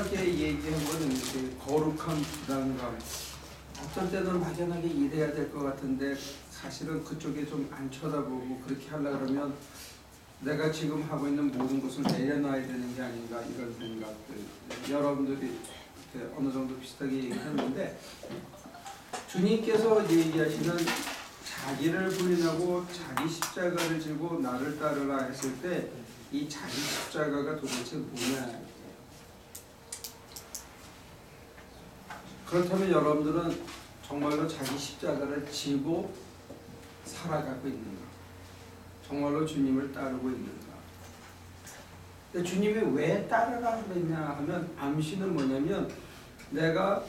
정확하게 얘기한 거는 이제 거룩한 부담감. 어떤 때는 막연하게 이래야 될 것 같은데 사실은 그쪽에 좀 안 쳐다보고 그렇게 하려 그러면 내가 지금 하고 있는 모든 것을 내려놔야 되는 게 아닌가 이런 생각들. 여러분들이 어느 정도 비슷하게 얘기했는데 주님께서 얘기하시는 자기를 부인하고 자기 십자가를 지고 나를 따르라 했을 때 이 자기 십자가가 도대체 뭐냐. 그렇다면 여러분들은 정말로 자기 십자가를 지고 살아가고 있는가? 정말로 주님을 따르고 있는가? 근데 주님이 왜 따르라 그랬냐 하면 암시는 뭐냐면 내가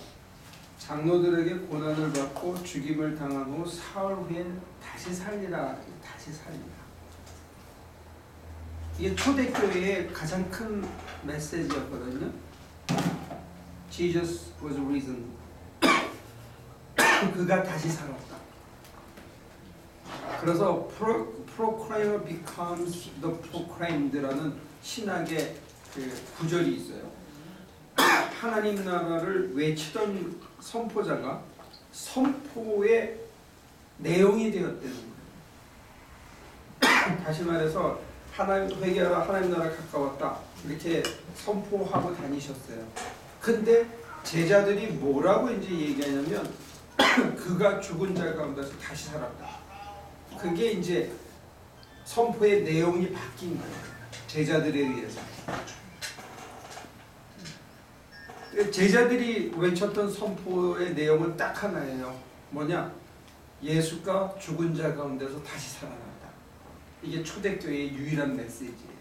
장로들에게 고난을 받고 죽임을 당한 후 사흘 후에 다시 살리라. 다시 살리라. 이게 초대교회의 가장 큰 메시지였거든요. Jesus was risen. 그가 다시 살았다. 그래서 proclaimer becomes the proclaimed라는 신학의 그 구절이 있어요. 하나님 나라를 외치던 선포자가 선포의 내용이 되었다는 거예요. 다시 말해서 하나님 회개하라, 하나님 나라 가까웠다 이렇게 선포하고 다니셨어요. 근데 제자들이 뭐라고 이제 얘기하냐면 그가 죽은 자 가운데서 다시 살았다. 그게 이제 선포의 내용이 바뀐 거예요. 제자들에 의해서. 제자들이 외쳤던 선포의 내용은 딱 하나예요. 뭐냐? 예수가 죽은 자 가운데서 다시 살아났다. 이게 초대교회의 유일한 메시지예요.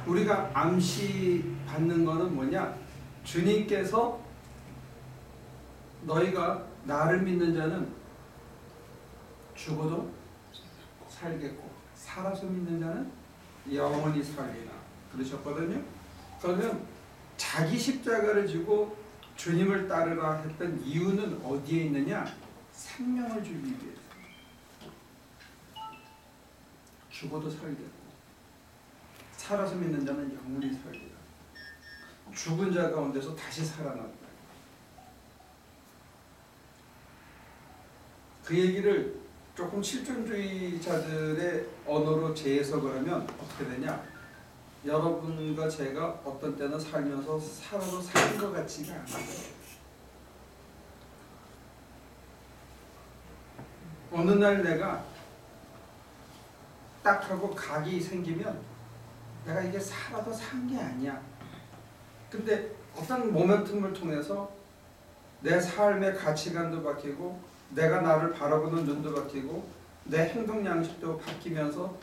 우리가 암시 받는 거는 뭐냐? 주님께서 너희가 나를 믿는 자는 죽어도 살겠고 살아서 믿는 자는 영원히 살리라 그러셨거든요. 그러면 자기 십자가를 지고 주님을 따르라 했던 이유는 어디에 있느냐? 생명을 주기 위해서. 죽어도 살겠고 살아서 믿는 자는 영원히 살리라. 죽은 자 가운데서 다시 살아났다. 그 얘기를 조금 실존주의자들의 언어로 재해석을 하면 어떻게 되냐? 여러분과 제가 어떤 때는 살면서 살아도 사는 것 같지가 않아요. 어느 날 내가 딱 하고 각이 생기면 내가 이게 살아도 산 게 아니야. 근데 어떤 모멘텀을 통해서 내 삶의 가치관도 바뀌고 내가 나를 바라보는 눈도 바뀌고 내 행동 양식도 바뀌면서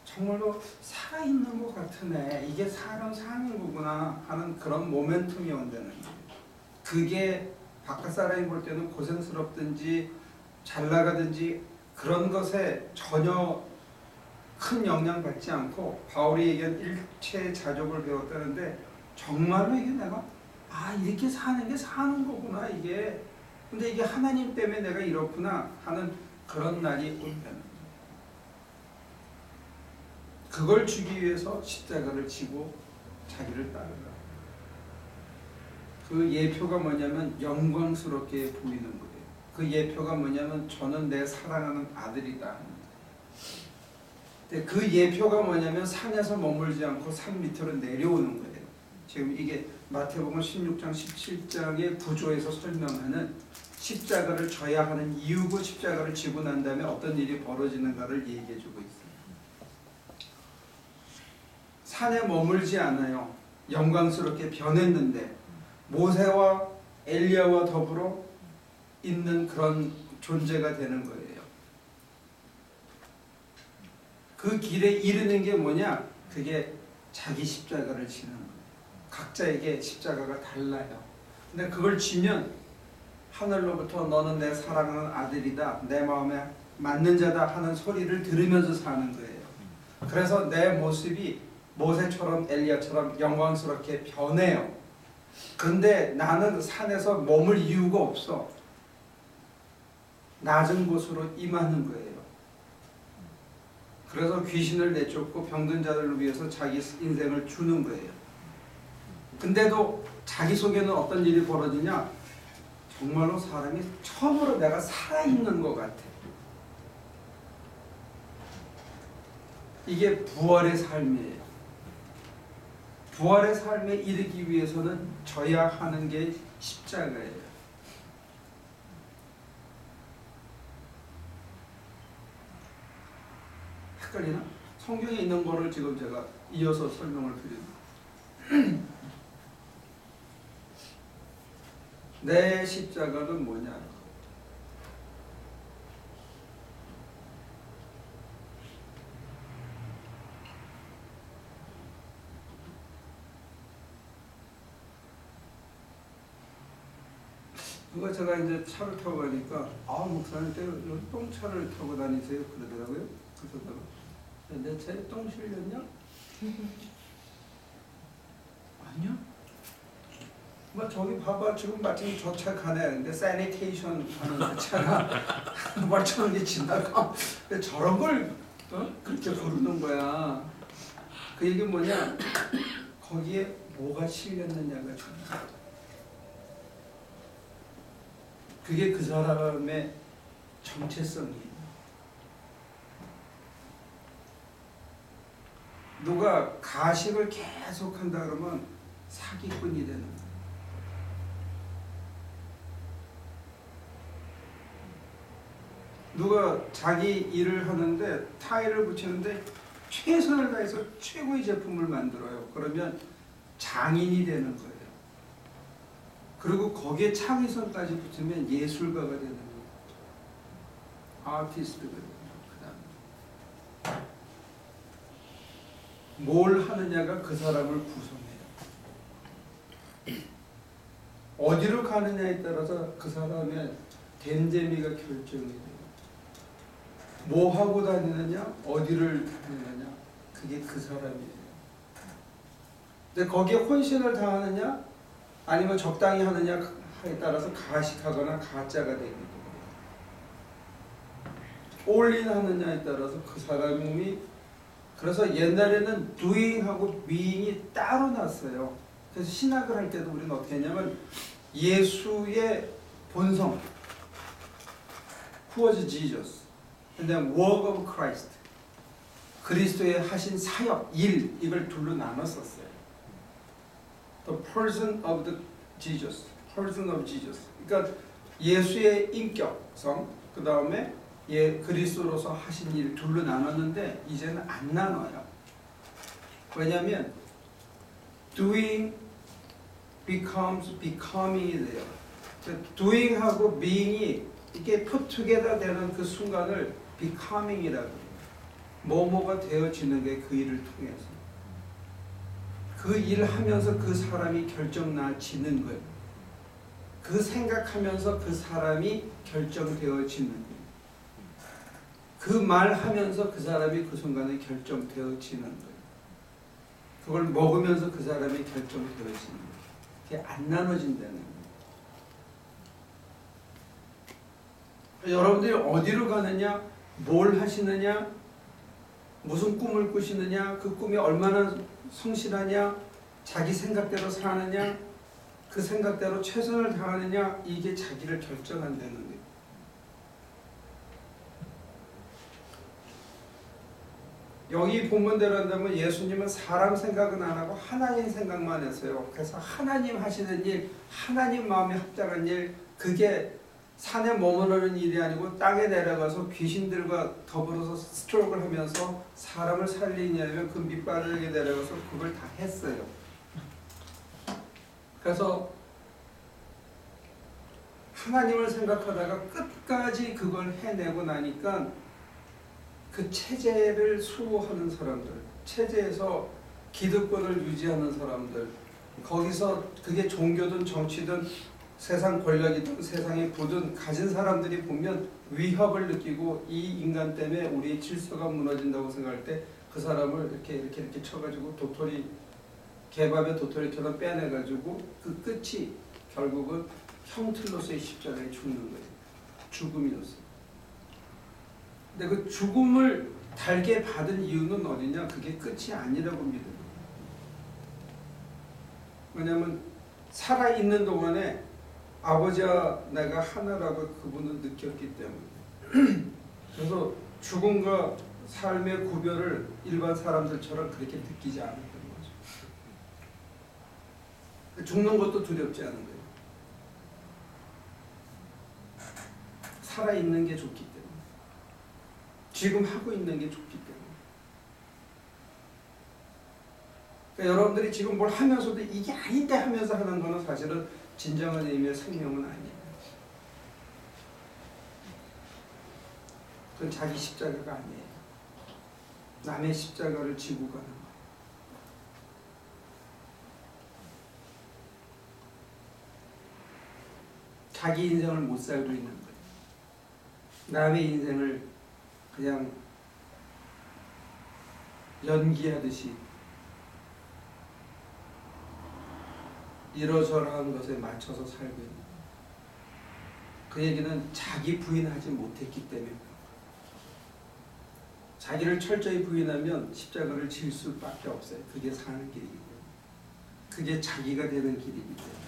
정말로 살아있는 것 같으네. 이게 사람 사는 거구나 하는 그런 모멘텀이 온다는 거예요. 그게 바깥 사람이 볼 때는 고생스럽든지 잘 나가든지 그런 것에 전혀 큰 영향 받지 않고 바울이 얘기한 일체자족을 배웠다는데 정말로 이게 내가 이렇게 사는 게 사는 거구나 이게. 근데 이게 하나님 때문에 내가 이렇구나 하는 그런 날이 온다는 거예요. 그걸 주기 위해서 십자가를 지고 자기를 따르라. 그 예표가 뭐냐면 영광스럽게 보이는 거예요. 그 예표가 뭐냐면 저는 내 사랑하는 아들이다. 근데 그 예표가 뭐냐면 산에서 머물지 않고 산 밑으로 내려오는 거예요. 지금 이게 마태복음 16장 17장의 구조에서 설명하는 십자가를 져야 하는 이유고 십자가를 지고 난 다음에 어떤 일이 벌어지는가를 얘기해주고 있어요. 산에 머물지 않아요. 영광스럽게 변했는데 모세와 엘리야와 더불어 있는 그런 존재가 되는 거예요. 그 길에 이르는 게 뭐냐? 그게 자기 십자가를 지는 거예요. 각자에게 십자가가 달라요. 근데 그걸 지면 하늘로부터 너는 내 사랑하는 아들이다, 내 마음에 맞는 자다 하는 소리를 들으면서 사는 거예요. 그래서 내 모습이 모세처럼 엘리야처럼 영광스럽게 변해요. 근데 나는 산에서 머물 이유가 없어. 낮은 곳으로 임하는 거예요. 그래서 귀신을 내쫓고 병든 자들을 위해서 자기 인생을 주는 거예요. 근데도 자기 속에는 어떤 일이 벌어지냐? 정말로 사람이 처음으로 내가 살아있는 것 같아. 이게 부활의 삶이에요. 부활의 삶에 이르기 위해서는 져야 하는 게 십자가예요. 헷갈리나? 성경에 있는 거를 지금 제가 이어서 설명을 드립니다. 내 십자가는 뭐냐? 누가 제가 이제 차를 타고 가니까 목사님 때 여기 똥차를 타고 다니세요 그러더라고요. 그래서 내 차에 똥 실렸냐? 아니요. 뭐 저기 봐봐 지금 마침 저 차 가네. 근데 세니테이션 하는 그 차가 멀쩡한 게 지나가. 저런 걸 그렇게 부르는 거야. 그 얘기 뭐냐? 거기에 뭐가 실렸느냐가 중요해. 그게 그 사람의 정체성이에요. 누가 가식을 계속 한다 그러면 사기꾼이 되는 거예요. 누가 자기 일을 하는데 타일을 붙이는데 최선을 다해서 최고의 제품을 만들어요. 그러면 장인이 되는 거예요. 그리고 거기에 창의성까지 붙으면 예술가가 되는 거예요. 아티스트가 되는 거예요. 뭘 하느냐가 그 사람을 구성해요. 어디로 가느냐에 따라서 그 사람의 됨됨이가 결정이 돼요. 뭐 하고 다니느냐, 어디를 다니느냐, 그게 그 사람이에요. 근데 거기에 혼신을 다하느냐, 아니면 적당히 하느냐에 따라서 가식하거나 가짜가 되기도 해요. 올인 하느냐에 따라서 그 사람이, 그래서 옛날에는 doing하고 being이 따로 났어요. 그래서 신학을 할 때도 우리는 어떻게 했냐면 예수의 본성, who was Jesus, and then work of Christ, 그리스도의 하신 사역, 일, 이걸 둘로 나눴었어요. The person of the Jesus, person of Jesus. 그러니까 예수의 인격성, 그 다음에 그리스도로서 하신 일 둘로 나눴는데 이제는 안 나눠요. 왜냐하면 doing becomes becoming이 돼요. doing하고 being이 이게 put together 되는 그 순간을 becoming이라고 해요. 뭐뭐가 되어지는 게 그 일을 통해서. 그 일을 하면서 그 사람이 결정나지는 거예요. 그 생각하면서 그 사람이 결정되어지는 거예요. 그 말하면서 그 사람이 그 순간에 결정되어지는 거예요. 그걸 먹으면서 그 사람이 결정되어지는 거예요. 그게 안 나눠진다는 거예요. 여러분들이 어디로 가느냐, 뭘 하시느냐, 무슨 꿈을 꾸시느냐, 그 꿈이 얼마나 성실하냐, 자기 생각대로 사느냐, 그 생각대로 최선을 다하느냐, 이게 자기를 결정한다는 거예요. 여기 본문대로 한다면 예수님은 사람 생각은 안 하고 하나님 생각만 했어요. 그래서 하나님 하시는 일, 하나님 마음에 합당한 일, 그게 산에 머무르는 일이 아니고 땅에 내려가서 귀신들과 더불어서 스트로크를 하면서 사람을 살리냐면 그 밑바닥에 내려가서 그걸 다 했어요. 그래서 하나님을 생각하다가 끝까지 그걸 해내고 나니까 그 체제를 수호하는 사람들, 체제에서 기득권을 유지하는 사람들, 거기서 그게 종교든 정치든 세상 권력이든 세상의 부든 가진 사람들이 보면 위협을 느끼고 이 인간 때문에 우리의 질서가 무너진다고 생각할 때 그 사람을 이렇게 쳐가지고 도토리, 개밥의 도토리처럼 빼내가지고 그 끝이 결국은 형틀로서의 십자가에 죽는 거예요. 죽음이었어요. 근데 그 죽음을 달게 받은 이유는 어디냐? 그게 끝이 아니라고 믿어요. 왜냐하면 살아있는 동안에 아버지와 내가 하나라고 그분은 느꼈기 때문에. 그래서 죽음과 삶의 구별을 일반 사람들처럼 그렇게 느끼지 않았던 거죠. 죽는 것도 두렵지 않은 거예요. 살아있는 게 좋기 때문에. 지금 하고 있는 게 좋기 때문에. 그러니까 여러분들이 지금 뭘 하면서도 이게 아닌데 하면서 하는 거는 사실은 진정한 의미의 생명은 아니에요. 그건 자기 십자가가 아니에요. 남의 십자가를 지고 가는 거예요. 자기 인생을 못 살고 있는 거예요. 남의 인생을 그냥 연기하듯이 이러저러한 것에 맞춰서 살고 있는 거예요. 그 얘기는 자기 부인하지 못했기 때문에 자기를 철저히 부인하면 십자가를 질 수밖에 없어요. 그게 사는 길이기 때문에. 그게 자기가 되는 길이기 때문에.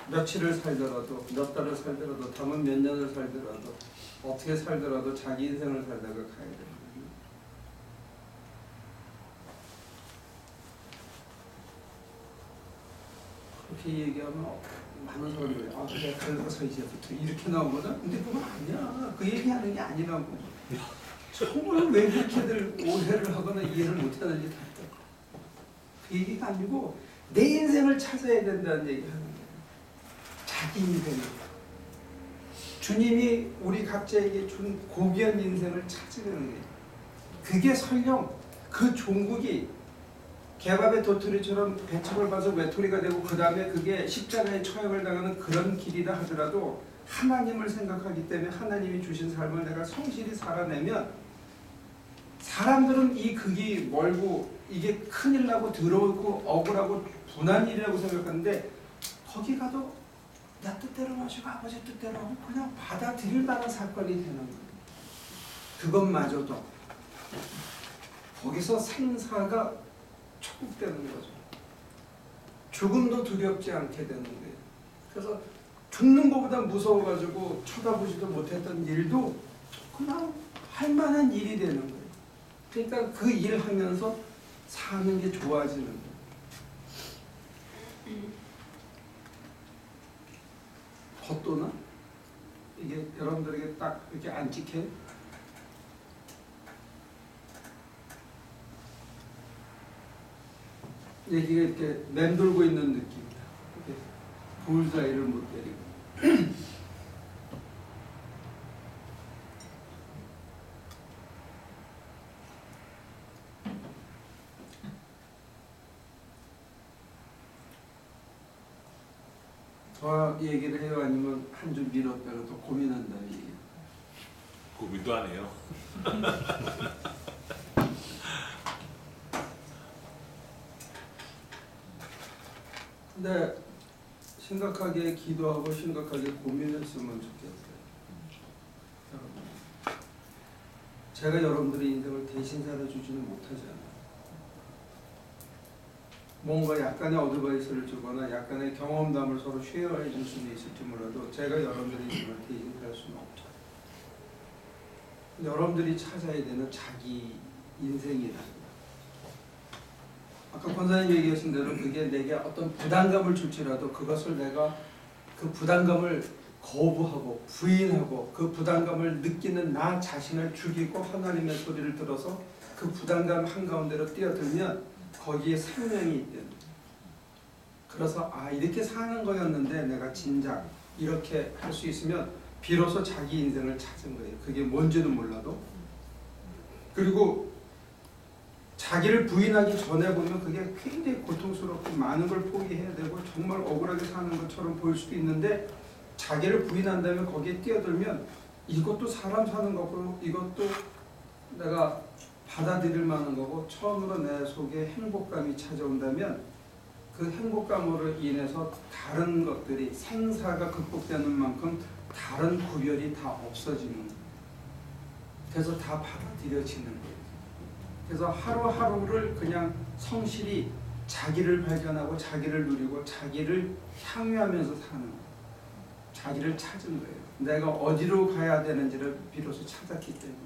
며칠을 살더라도 몇 달을 살더라도 다음은 몇 년을 살더라도 어떻게 살더라도 자기 인생을 살다가 가야 됩니다. 그렇게 얘기하면 많은 사람들이 아 그래 그래서 이제부터 이렇게 나오거든. 근데 그건 아니야. 그 얘기하는 게 아니라고. 정말 왜 그렇게들 오해를 하거나 이해를 못하는지 다 그 얘기가 아니고 내 인생을 찾아야 된다는 얘기를 하는 거예요. 자기 인생을. 주님이 우리 각자에게 준 고귀한 인생을 찾으려는 거예요. 그게 설령 그 종국이 개밥의 도토리처럼 배척을 받아서 외톨이가 되고 그 다음에 그게 십자가에 처형을 당하는 그런 길이다 하더라도 하나님을 생각하기 때문에 하나님이 주신 삶을 내가 성실히 살아내면 사람들은 이 극이 멀고 이게 큰일 나고 더러우고 억울하고 분한 일이라고 생각하는데 거기 가도 내 뜻대로 마시고 아버지 뜻대로 하고 그냥 받아들일 만한 사건이 되는 거예요. 그것마저도 거기서 생사가 촉구되는 거죠. 죽음도 두렵지 않게 되는 거예요. 그래서 죽는 것보다 무서워가지고 쳐다보지도 못했던 일도 그냥 할 만한 일이 되는 거예요. 그러니까 그 일을 하면서 사는 게 좋아지는 거예요. 겉도나? 이게 여러분들에게 딱 이렇게 안 찍혀요? 얘기가 이렇게 맴돌고 있는 느낌이다. 볼사이를 못 때리고. 더 얘기를 해요? 아니면 한 줄 미뤘다가 또 고민한다 얘기예요? 고민도 안 해요. 근데 심각하게 기도하고 심각하게 고민했으면 좋겠어요. 여러분, 제가 여러분들의 인생을 대신 살아주지는 못하잖아요. 뭔가 약간의 어드바이스를 주거나 약간의 경험담을 서로 쉐어해 줄 수는 있을지 몰라도 제가 여러분들의 인생을 대신 살 수는 없죠. 여러분들이 찾아야 되는 자기 인생이라는 거예요. 아까 권사님 얘기하신 대로 그게 내게 어떤 부담감을 줄지라도 그것을 내가 그 부담감을 거부하고 부인하고 그 부담감을 느끼는 나 자신을 죽이고 하나님의 소리를 들어서 그 부담감 한가운데로 뛰어들면 거기에 생명이 있대요. 그래서 아 이렇게 사는 거였는데 내가 진작 이렇게 할 수 있으면 비로소 자기 인생을 찾은 거예요. 그게 뭔지는 몰라도. 그리고 자기를 부인하기 전에 보면 그게 굉장히 고통스럽고 많은 걸 포기해야 되고 정말 억울하게 사는 것처럼 보일 수도 있는데 자기를 부인한 다음에 거기에 뛰어들면 이것도 사람 사는 거고 이것도 내가 받아들일 만한 거고 처음으로 내 속에 행복감이 찾아온다면 그 행복감으로 인해서 다른 것들이 생사가 극복되는 만큼 다른 구별이 다 없어지는 거예요. 그래서 다 받아들여지는 거예요. 그래서 하루하루를 그냥 성실히 자기를 발견하고 자기를 누리고 자기를 향유하면서 사는 거예요. 자기를 찾은 거예요. 내가 어디로 가야 되는지를 비로소 찾았기 때문에.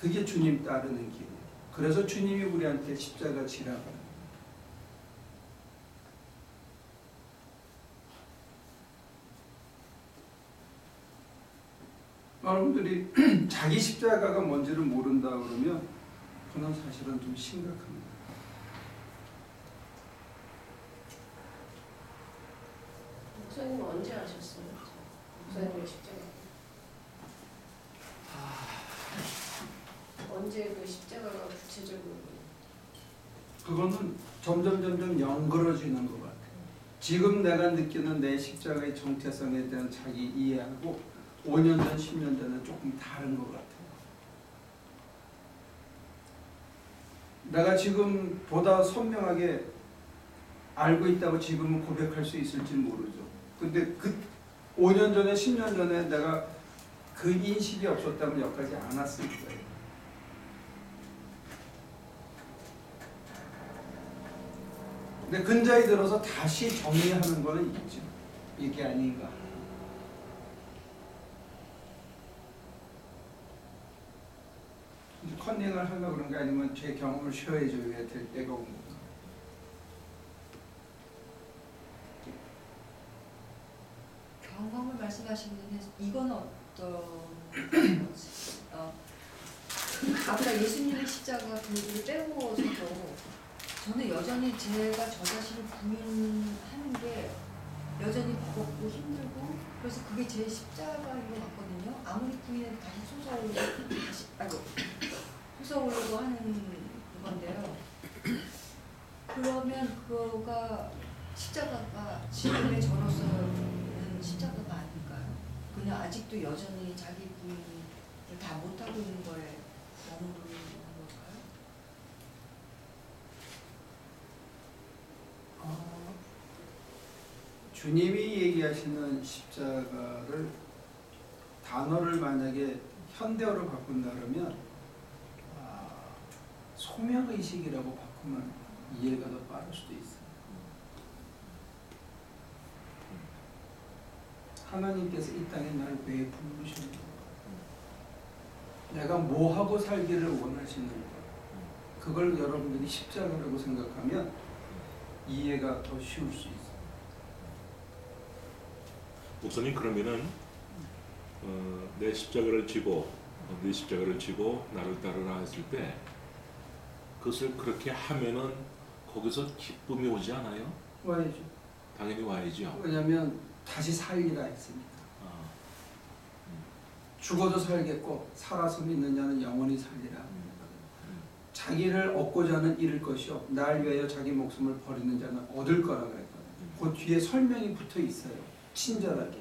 그게 주님 따르는 길이에요. 그래서 주님이 우리한테 십자가 지라고 합니다. 여러분들이 자기 십자가가 뭔지를 모른다 그러면 그건 사실은 좀 심각합니다. 목사님 언제 아셨어요? 목사님의 십자가. 언제 그 십자가가 구체적으로? 그거는 점점 연그러지는 것 같아요. 지금 내가 느끼는 내 십자가의 정체성에 대한 자기 이해하고 5년 전, 10년 전은 조금 다른 것 같아요. 내가 지금 보다 선명하게 알고 있다고 지금은 고백할 수 있을지 모르죠. 근데 그 5년 전에, 10년 전에 내가 그 인식이 없었다면 여기까지 안 왔을 거예요. 근데 근자에 들어서 다시 정리하는 거는 있죠. 이게 아닌가. 컨닝을 하려고 그런 게 아니면 제 경험을 쉐어해줘야 될 때가 온 거예요. 경험을 말씀하시는데 이건 어떤 아까 예수님의 십자가 그를 빼고서도 저는 여전히 제가 저 자신을 부인하는 게 여전히 버겁고 힘들고 그래서 그게 제 십자가인 것 같거든요. 아무리 부인해도 다시 솟아오르고 하는 건데요. 그러면 그거가 십자가가 지금의 저로서는 십자가가 아닐까요? 그냥 아직도 여전히 자기 부인을 다 못하고 있는 거에 머무르는 걸까요? 주님이 얘기하시는 십자가를 단어를 만약에 현대어로 바꾼다 그러면 소명의식이라고 바꾸면 이해가 더 빠를 수도 있어요. 하나님께서 이 땅에 날 왜 부르셨는가? 내가 뭐 하고 살기를 원하시는가? 그걸 여러분들이 십자가라고 생각하면 이해가 더 쉬울 수 있어요. 목사님 그러면은 내 십자가를 지고 네 십자가를 지고 나를 따르라 했을 때 그것을 그렇게 하면은 거기서 기쁨이 오지 않아요? 와야죠. 당연히 와야죠. 왜냐하면 다시 살리라 했으니까. 죽어도 살겠고 살아서 믿는 자는 영원히 살리라. 자기를 얻고자 하는 잃을 것이요 날 위하여 자기 목숨을 버리는 자는 얻을 거라 그랬거든요. 그 뒤에 설명이 붙어 있어요. 친절하게.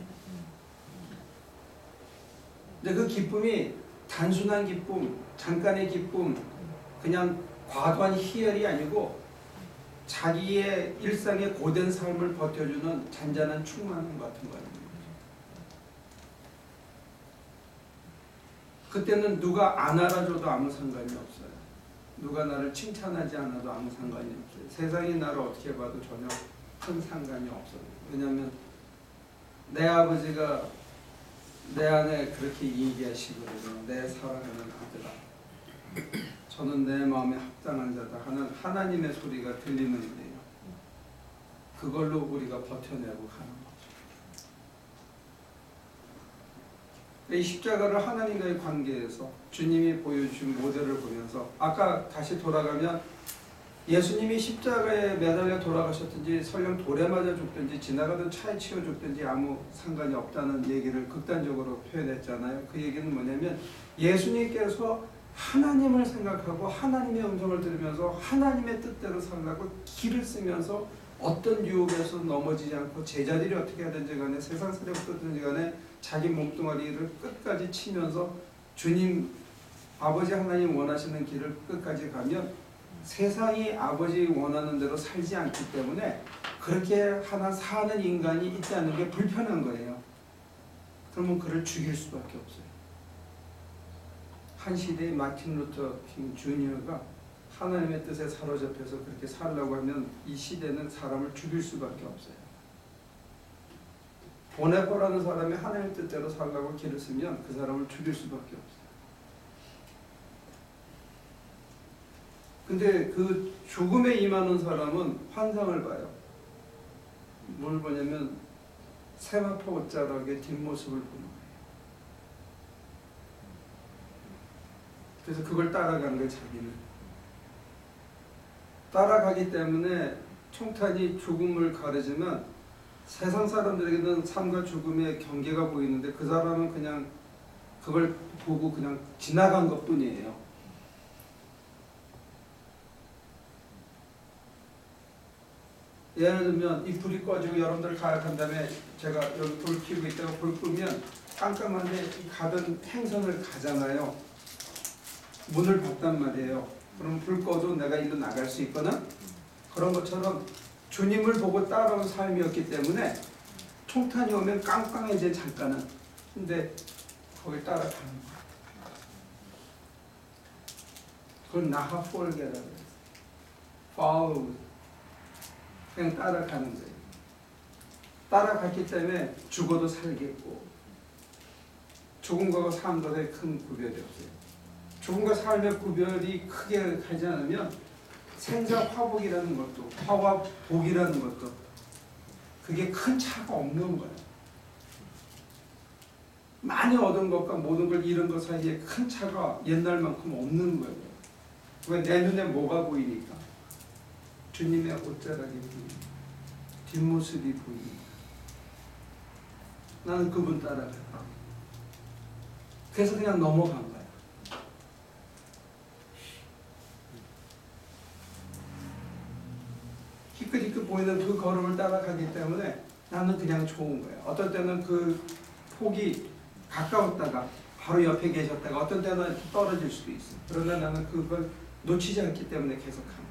근데 그 기쁨이 단순한 기쁨, 잠깐의 기쁨, 그냥 과도한 희열이 아니고 자기의 일상의 고된 삶을 버텨주는 잔잔한 충만함 같은 거예요. 그때는 누가 안 알아줘도 아무 상관이 없어요. 누가 나를 칭찬하지 않아도 아무 상관이 없어요. 세상이 나를 어떻게 봐도 전혀 큰 상관이 없어요. 왜냐하면 내 아버지가 내 안에 그렇게 얘기하시거든요. 내 사랑하는 아들아, 저는 내 마음에 합당한 자다 하는 하나님의 소리가 들리는데요. 그걸로 우리가 버텨내고 가는 거죠. 이 십자가를 하나님과의 관계에서 주님이 보여주신 모델을 보면서 아까 다시 돌아가면 예수님이 십자가에 매달려 돌아가셨든지 설령 돌에 맞아 죽든지 지나가던 차에 치여 죽든지 아무 상관이 없다는 얘기를 극단적으로 표현했잖아요. 그 얘기는 뭐냐면 예수님께서 하나님을 생각하고 하나님의 음성을 들으면서 하나님의 뜻대로 살라고 길을 쓰면서 어떤 유혹에서 넘어지지 않고 제자들이 어떻게 하든지 간에 세상 사람이 어떻든지 간에 자기 몸뚱아리를 끝까지 치면서 주님 아버지 하나님 원하시는 길을 끝까지 가면 세상이 아버지 원하는 대로 살지 않기 때문에 그렇게 하나 사는 인간이 있다는 게 불편한 거예요. 그러면 그를 죽일 수밖에 없어요. 한 시대의 마틴 루터 킹 주니어가 하나님의 뜻에 사로잡혀서 그렇게 살려고 하면 이 시대는 사람을 죽일 수밖에 없어요. 보네포라는 사람이 하나님의 뜻대로 살려고 길을 쓰면 그 사람을 죽일 수밖에 없어요. 근데 그 죽음에 임하는 사람은 환상을 봐요. 뭘 보냐면 세마포 옷자락의 뒷모습을 보는 거예요. 그래서 그걸 따라가는 거예요. 자기는 따라가기 때문에 총탄이 죽음을 가르지만 세상 사람들에게는 삶과 죽음의 경계가 보이는데 그 사람은 그냥 그걸 보고 그냥 지나간 것뿐이에요. 예를 들면 이 불이 꺼지고 여러분들 가약한 다음에 제가 여기 불 켜고 있다가 불 끄면 깜깜한데 이 가던 행선을 가잖아요. 문을 봤단 말이에요. 그럼 불 꺼도 내가 일로 나갈 수 있거나 그런 것처럼 주님을 보고 따라온 삶이었기 때문에 총탄이 오면 깜깜해져 잠깐은. 근데 거기 따라가는 거야. 그걸 나하폴게라고 해요. follow. 그냥 따라가는 거예요. 따라갔기 때문에 죽어도 살겠고 죽음과 삶과의 큰 구별이 없어요. 죽음과 삶의 구별이 크게 가지 않으면 생사화복이라는 것도 화와 복이라는 것도 그게 큰 차가 없는 거예요. 많이 얻은 것과 모든 걸 잃은 것 사이에 큰 차가 옛날만큼 없는 거예요. 왜? 내 눈에 뭐가 보이니까? 주님의 옷자락이 보이니까, 뒷모습이 보이니까. 나는 그분 따라갔다. 그래서 그냥 넘어간 거야. 희끗희끗 보이는 그 걸음을 따라가기 때문에 나는 그냥 좋은 거예요. 어떤 때는 그 폭이 가까웠다가 바로 옆에 계셨다가 어떤 때는 떨어질 수도 있어. 그러나 나는 그걸 놓치지 않기 때문에 계속합니다.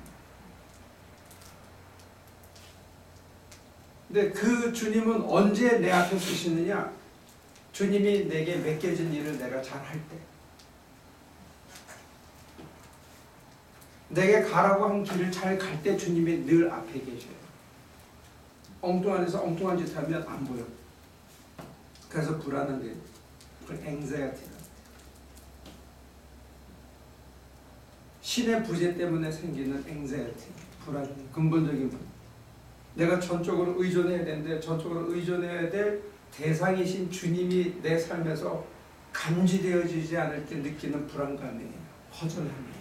근데 그 주님은 언제 내 앞에 서시느냐? 주님이 내게 맡겨진 일을 내가 잘할 때, 내게 가라고 한 길을 잘 갈 때 주님이 늘 앞에 계셔요. 엉뚱한 데서 엉뚱한 짓 하면 안 보여. 그래서 불안한 게 그걸 anxiety다. 신의 부재 때문에 생기는 anxiety, 불안, 근본적인 불안. 내가 전적으로 의존해야 되는데 전적으로 의존해야 될 대상이신 주님이 내 삶에서 감지되어지지 않을 때 느끼는 불안감이에요. 허전합니다.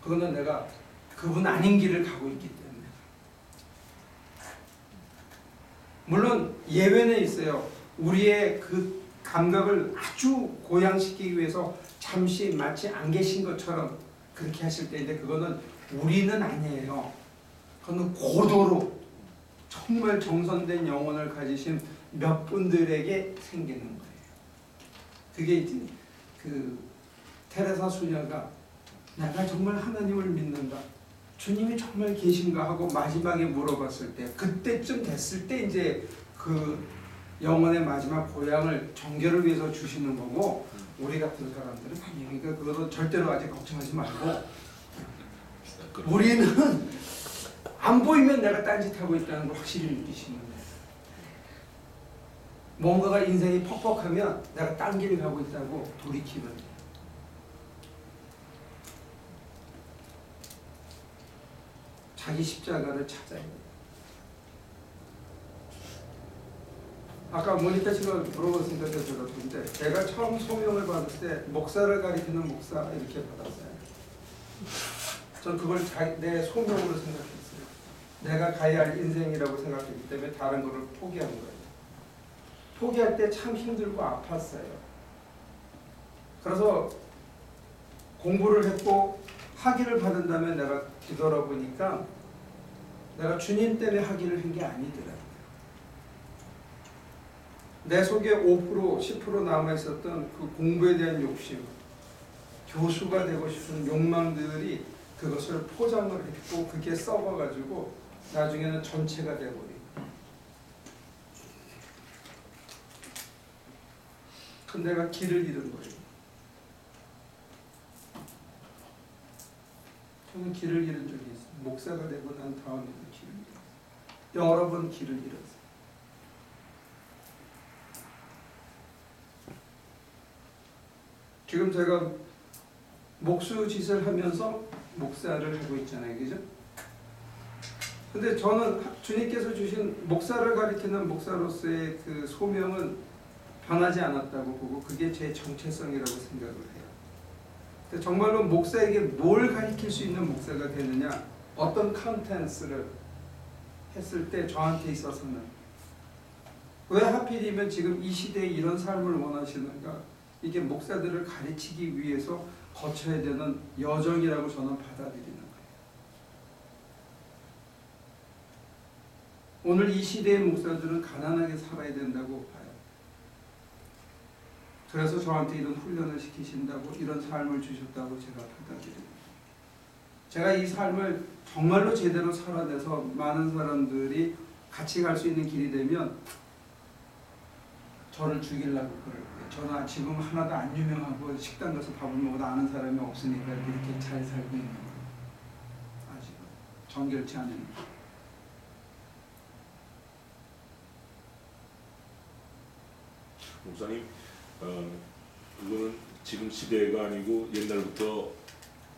그거는 내가 그분 아닌 길을 가고 있기 때문에. 물론 예외는 있어요. 우리의 그 감각을 아주 고양시키기 위해서 잠시 마치 안 계신 것처럼 그렇게 하실 때인데 그거는 우리는 아니에요. 그거는 고도로 정말 정선된 영혼을 가지신 몇 분들에게 생기는 거예요. 그게 이제 그 테레사 수녀가 내가 정말 하나님을 믿는다. 주님이 정말 계신가 하고 마지막에 물어봤을 때 그때쯤 됐을 때 이제 그 영혼의 마지막 고향을 정결을 위해서 주시는 거고 우리 같은 사람들은 아니에요. 그러니까 그거는 절대로 아직 걱정하지 말고 우리는 안 보이면 내가 딴짓하고 있다는 걸 확실히 느끼시는 거예요. 뭔가가 인생이 퍽퍽하면 내가 딴 길을 가고 있다고 돌이키면 돼요. 자기 십자가를 찾아야 돼요. 아까 모니터 씨가 물어봤으니까 제가 근데 제가 처음 소명을 받을 때 목사를 가리키는 목사 이렇게 받았어요. 전 그걸 내 소명으로 생각했어요. 내가 가야 할 인생이라고 생각했기 때문에 다른 거를 포기한 거예요. 포기할 때 참 힘들고 아팠어요. 그래서 공부를 했고 학위를 받은 다음에 내가 뒤돌아보니까 내가 주님 때문에 학위를 한 게 아니더라고요. 내 속에 5%, 10% 남아있었던 그 공부에 대한 욕심, 교수가 되고 싶은 욕망들이 그것을 포장을 했고 그게 썩어가지고 나중에는 전체가 돼버리고. 근데 내가 길을 잃은 거예요. 저는 길을 잃은 적이 있어요. 목사가 되고 난 다음에도 길을 잃었어요. 여러 번 길을 잃었어요. 지금 제가 목수 짓을 하면서 목사를 하고 있잖아요. 그죠? 근데 저는 주님께서 주신 목사를 가리키는 목사로서의 그 소명은 변하지 않았다고 보고 그게 제 정체성이라고 생각을 해요. 근데 정말로 목사에게 뭘 가리킬 수 있는 목사가 되느냐, 어떤 컨텐츠를 했을 때 저한테 있어서는 왜 하필이면 지금 이 시대에 이런 삶을 원하시는가, 이게 목사들을 가르치기 위해서 거쳐야 되는 여정이라고 저는 받아들이는 거예요. 오늘 이 시대의 목사들은 가난하게 살아야 된다고 봐요. 그래서 저한테 이런 훈련을 시키신다고, 이런 삶을 주셨다고 제가 받아들여요. 제가 이 삶을 정말로 제대로 살아내서 많은 사람들이 같이 갈 수 있는 길이 되면 저를 죽이려고 그럴 거예요. 저는 지금 하나도 안 유명하고 식당 가서 밥을 먹어도 아는 사람이 없으니까 이렇게 잘 살고 있는 거예요. 아직은 정결치 않은 거예요. 목사님, 그거는 지금 시대가 아니고 옛날부터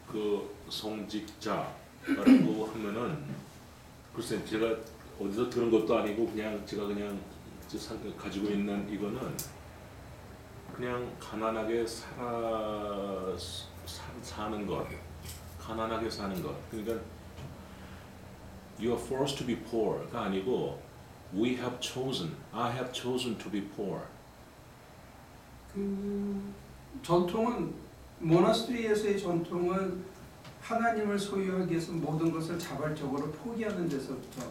그 성직자라고 하면은 글쎄 제가 어디서 들은 것도 아니고 그냥 제가 그냥 가지고 있는 이거는 그냥 가난하게 사는 것, 가난하게 사는 것. 그러니까 you are forced to be poor가 아니고 we have chosen, I have chosen to be poor. 그 전통은 모나스트리에서의 전통은 하나님을 소유하기 위해서 모든 것을 자발적으로 포기하는 데서부터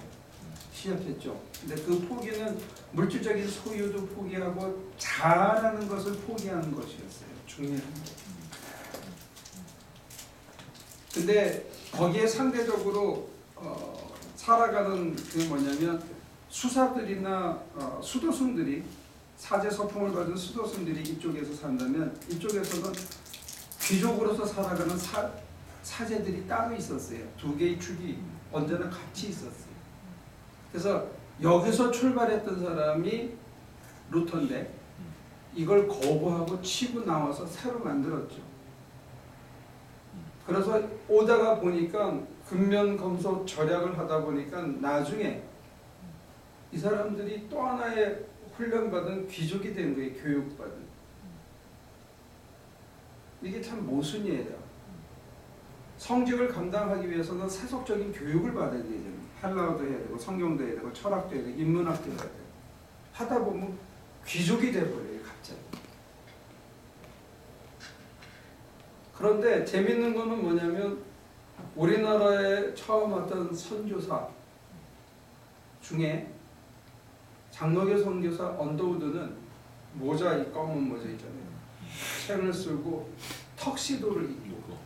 시작했죠. 근데 그 포기는 물질적인 소유도 포기하고 잘하는 것을 포기하는 것이었어요. 중요한 거. 근데 거기에 상대적으로 살아가는 게 뭐냐면 수사들이나 수도승들이, 사제 서풍을 받은 수도승들이 이쪽에서 산다면 이쪽에서는 귀족으로서 살아가는 사제들이 따로 있었어요. 두 개의 축이 언제나 같이 있었어요. 그래서 여기서 출발했던 사람이 루터인데 이걸 거부하고 치고 나와서 새로 만들었죠. 그래서 오다가 보니까 근면검소 절약을 하다 보니까 나중에 이 사람들이 또 하나의 훈련받은 귀족이 된 거예요. 교육받은. 이게 참 모순이에요. 성직을 감당하기 위해서는 세속적인 교육을 받아야 되잖아요. 헬라어도 해야 되고 성경도 해야 되고 철학도 해야 되고 인문학도 해야 되고 하다 보면 귀족이 돼버려요. 갑자기. 그런데 재밌는 거는 뭐냐면 우리나라에 처음 왔던 선교사 중에 장로교 선교사 언더우드는 모자, 이 검은 모자 있잖아요. 챙을 쓰고 턱시도를 입고